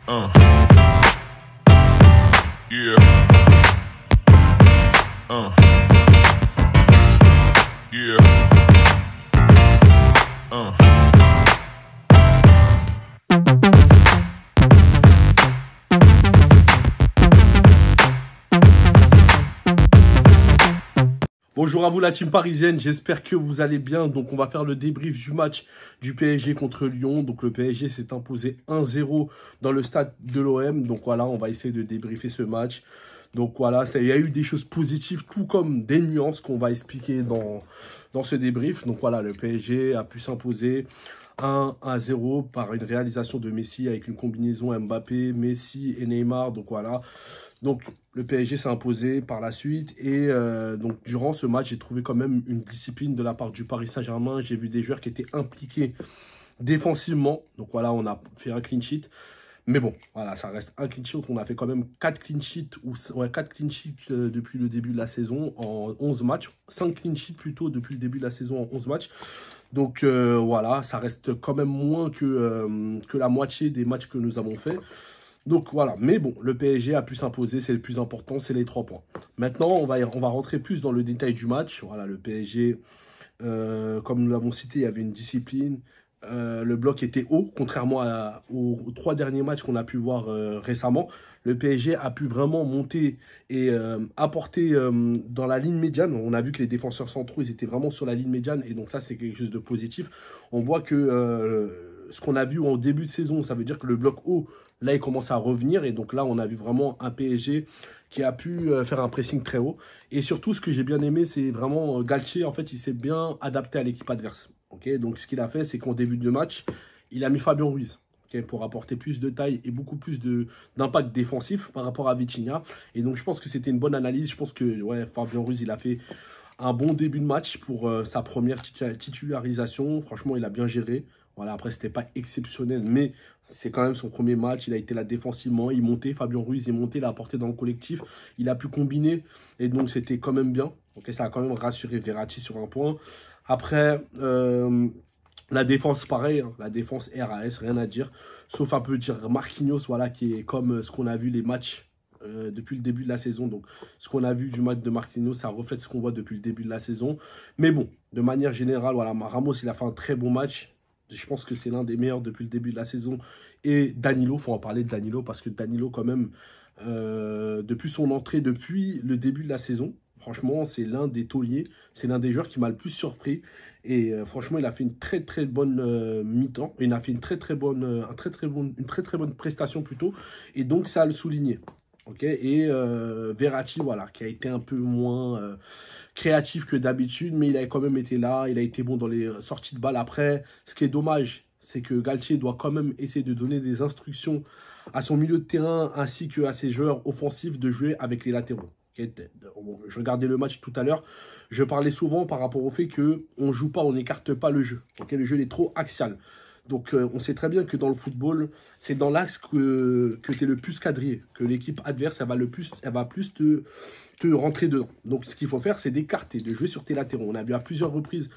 Yeah. Yeah. Bonjour à vous la team parisienne, j'espère que vous allez bien. Donc on va faire le débrief du match du PSG contre Lyon. Donc le PSG s'est imposé 1-0 dans le stade de l'OM. Donc voilà, on va essayer de débriefer ce match. Donc voilà, il y a eu des choses positives, tout comme des nuances qu'on va expliquer dans ce débrief. Donc voilà, le PSG a pu s'imposer 1-0 par une réalisation de Messi avec une combinaison Mbappé, Messi et Neymar. Donc voilà. Donc, le PSG s'est imposé par la suite et donc durant ce match, j'ai trouvé quand même une discipline de la part du Paris Saint-Germain. J'ai vu des joueurs qui étaient impliqués défensivement. Donc voilà, on a fait un clean sheet. Mais bon, voilà, ça reste un clean sheet. On a fait quand même 4 clean sheets, depuis le début de la saison en 11 matchs. 5 clean sheets plutôt depuis le début de la saison en 11 matchs. Donc voilà, ça reste quand même moins que la moitié des matchs que nous avons fait. Donc voilà, mais bon, le PSG a pu s'imposer, c'est le plus important, c'est les 3 points. Maintenant, on va rentrer plus dans le détail du match. Voilà, le PSG, comme nous l'avons cité, il y avait une discipline. Le bloc était haut, contrairement aux 3 derniers matchs qu'on a pu voir récemment. Le PSG a pu vraiment monter et apporter dans la ligne médiane. On a vu que les défenseurs centraux, ils étaient vraiment sur la ligne médiane. Et donc ça, c'est quelque chose de positif. On voit que ce qu'on a vu en début de saison, ça veut dire que le bloc haut, là, il commence à revenir. Et donc là, on a vu vraiment un PSG qui a pu faire un pressing très haut. Et surtout, ce que j'ai bien aimé, c'est vraiment Galtier, en fait, il s'est bien adapté à l'équipe adverse. Okay, donc, ce qu'il a fait, c'est qu'en début de match, il a mis Fabien Ruiz pour apporter plus de taille et beaucoup plus d'impact défensif par rapport à Vitinha. Et donc, je pense que c'était une bonne analyse. Je pense que ouais, Fabien Ruiz, il a fait un bon début de match pour sa première titularisation. Franchement, il a bien géré. Voilà, après, c'était pas exceptionnel, mais c'est quand même son premier match. Il a été là défensivement, il montait. Fabien Ruiz est monté, il a apporté dans le collectif. Il a pu combiner et donc c'était quand même bien. Okay, ça a quand même rassuré Verratti sur un point. Après, la défense, pareil, hein, la défense RAS, rien à dire. Sauf un peu dire Marquinhos, voilà, qui est comme ce qu'on a vu les matchs depuis le début de la saison. Donc, ce qu'on a vu du match de Marquinhos, ça reflète ce qu'on voit depuis le début de la saison. Mais bon, de manière générale, voilà, Ramos, il a fait un très bon match. Je pense que c'est l'un des meilleurs depuis le début de la saison. Et Danilo, il faut en parler de Danilo, parce que Danilo, quand même, depuis son entrée, depuis le début de la saison, franchement, c'est l'un des tauliers. C'est l'un des joueurs qui m'a le plus surpris. Et franchement, il a fait une très très bonne mi-temps. Il a fait une très très bonne prestation plutôt. Et donc, ça a le souligné. Okay, et Verratti, voilà, qui a été un peu moins créatif que d'habitude, mais il a quand même été là, il a été bon dans les sorties de balles. Après, ce qui est dommage, c'est que Galtier doit quand même essayer de donner des instructions à son milieu de terrain ainsi qu'à ses joueurs offensifs de jouer avec les latéraux. Okay, je regardais le match tout à l'heure, je parlais souvent par rapport au fait qu'on ne joue pas, on n'écarte pas le jeu. Okay, le jeu est trop axial. Donc, on sait très bien que dans le football, c'est dans l'axe que tu es le plus quadrillé, que l'équipe adverse, elle va plus te rentrer dedans. Donc, ce qu'il faut faire, c'est d'écarter, de jouer sur tes latéraux. On a vu à plusieurs reprises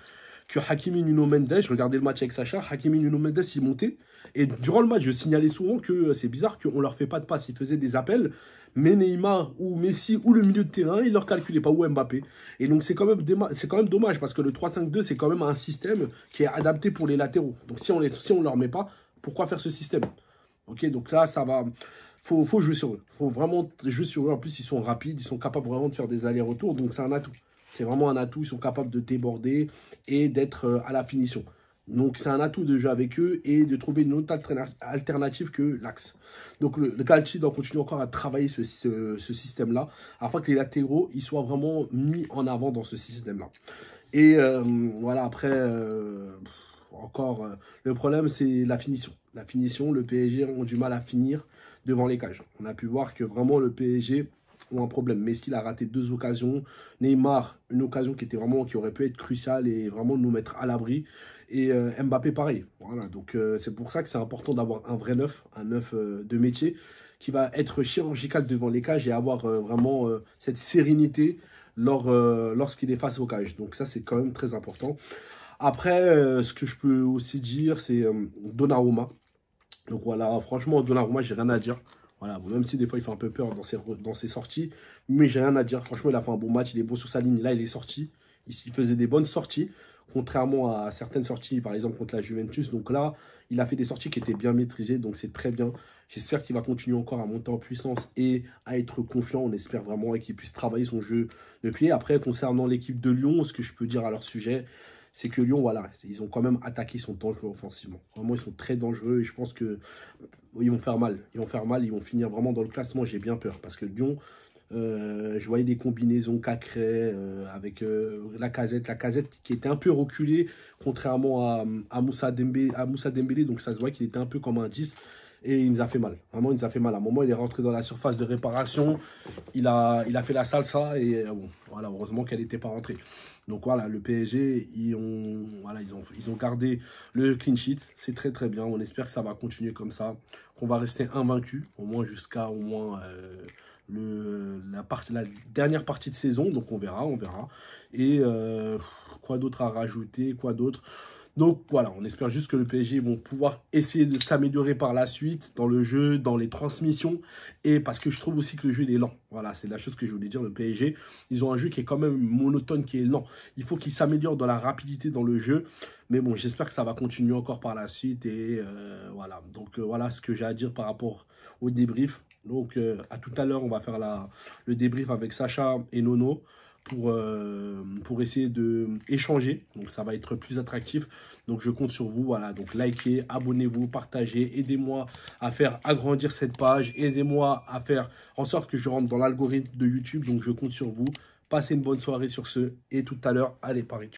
que Hakimi Nuno Mendes, je regardais le match avec Sacha, Hakimi Nuno Mendes, il montait. Et durant le match, je signalais souvent que c'est bizarre qu'on ne leur fait pas de passe. Ils faisaient des appels, mais Neymar ou Messi ou le milieu de terrain, ils ne leur calculaient pas, ou Mbappé. Et donc, c'est quand même dommage parce que le 3-5-2, c'est quand même un système qui est adapté pour les latéraux. Donc, si on ne leur met pas, pourquoi faire ce système? Ok, donc là, ça va... Faut jouer sur eux. Faut vraiment jouer sur eux. En plus, ils sont rapides, ils sont capables vraiment de faire des allers-retours. Donc, c'est un atout. C'est vraiment un atout. Ils sont capables de déborder et d'être à la finition. Donc, c'est un atout de jouer avec eux et de trouver une autre alternative que l'axe. Donc, le Galtier doit continuer encore à travailler ce système-là afin que les latéraux ils soient vraiment mis en avant dans ce système-là. Et voilà, après, le problème, c'est la finition. La finition, le PSG ont du mal à finir devant les cages. On a pu voir que vraiment le PSG ont un problème. Messi il a raté 2 occasions. Neymar, une occasion qui aurait pu être cruciale et vraiment nous mettre à l'abri. Et Mbappé, pareil. Voilà, donc c'est pour ça que c'est important d'avoir un vrai neuf, un neuf de métier qui va être chirurgical devant les cages et avoir vraiment cette sérénité lorsqu'il est face aux cages. Donc ça, c'est quand même très important. Après, ce que je peux aussi dire, c'est Donnarumma. Donc voilà, franchement, Donnarumma, j'ai rien à dire. Voilà, même si des fois il fait un peu peur dans ses sorties, mais j'ai rien à dire. Franchement, il a fait un bon match, il est beau sur sa ligne. Là, il est sorti. Il faisait des bonnes sorties, contrairement à certaines sorties, par exemple contre la Juventus. Donc là, il a fait des sorties qui étaient bien maîtrisées, donc c'est très bien. J'espère qu'il va continuer encore à monter en puissance et à être confiant. On espère vraiment qu'il puisse travailler son jeu de pied. Après, concernant l'équipe de Lyon, ce que je peux dire à leur sujet, c'est que Lyon, voilà, ils ont quand même attaqué, ils sont dangereux offensivement. Vraiment, ils sont très dangereux et je pense que ils vont faire mal. Ils vont faire mal, ils vont finir vraiment dans le classement. J'ai bien peur parce que Lyon, je voyais des combinaisons Cacré avec la casette qui était un peu reculée, contrairement à Moussa Dembélé. Donc ça se voit qu'il était un peu comme un 10. Et il nous a fait mal. Vraiment, il nous a fait mal. À un moment, il est rentré dans la surface de réparation. Il a fait la salsa. Et bon, voilà, heureusement qu'elle n'était pas rentrée. Donc voilà, le PSG, ils ont gardé le clean sheet. C'est très très bien. On espère que ça va continuer comme ça. Qu'on va rester invaincu. Au moins jusqu'à la dernière partie de saison. Donc on verra. Et quoi d'autre à rajouter? Quoi d'autre? Donc voilà, on espère juste que le PSG vont pouvoir essayer de s'améliorer par la suite dans le jeu, dans les transmissions. Et parce que je trouve aussi que le jeu il est lent. Voilà, c'est la chose que je voulais dire. Le PSG, ils ont un jeu qui est quand même monotone, qui est lent. Il faut qu'ils s'améliorent dans la rapidité dans le jeu. Mais bon, j'espère que ça va continuer encore par la suite. Et voilà, donc voilà ce que j'ai à dire par rapport au débrief. Donc à tout à l'heure, on va faire le débrief avec Sacha et Nono pour essayer d'échanger. Donc ça va être plus attractif. Donc je compte sur vous. Voilà, donc likez, abonnez-vous, partagez, aidez-moi à faire agrandir cette page, aidez-moi à faire en sorte que je rentre dans l'algorithme de YouTube. Donc je compte sur vous. Passez une bonne soirée sur ce et tout à l'heure, allez Paris.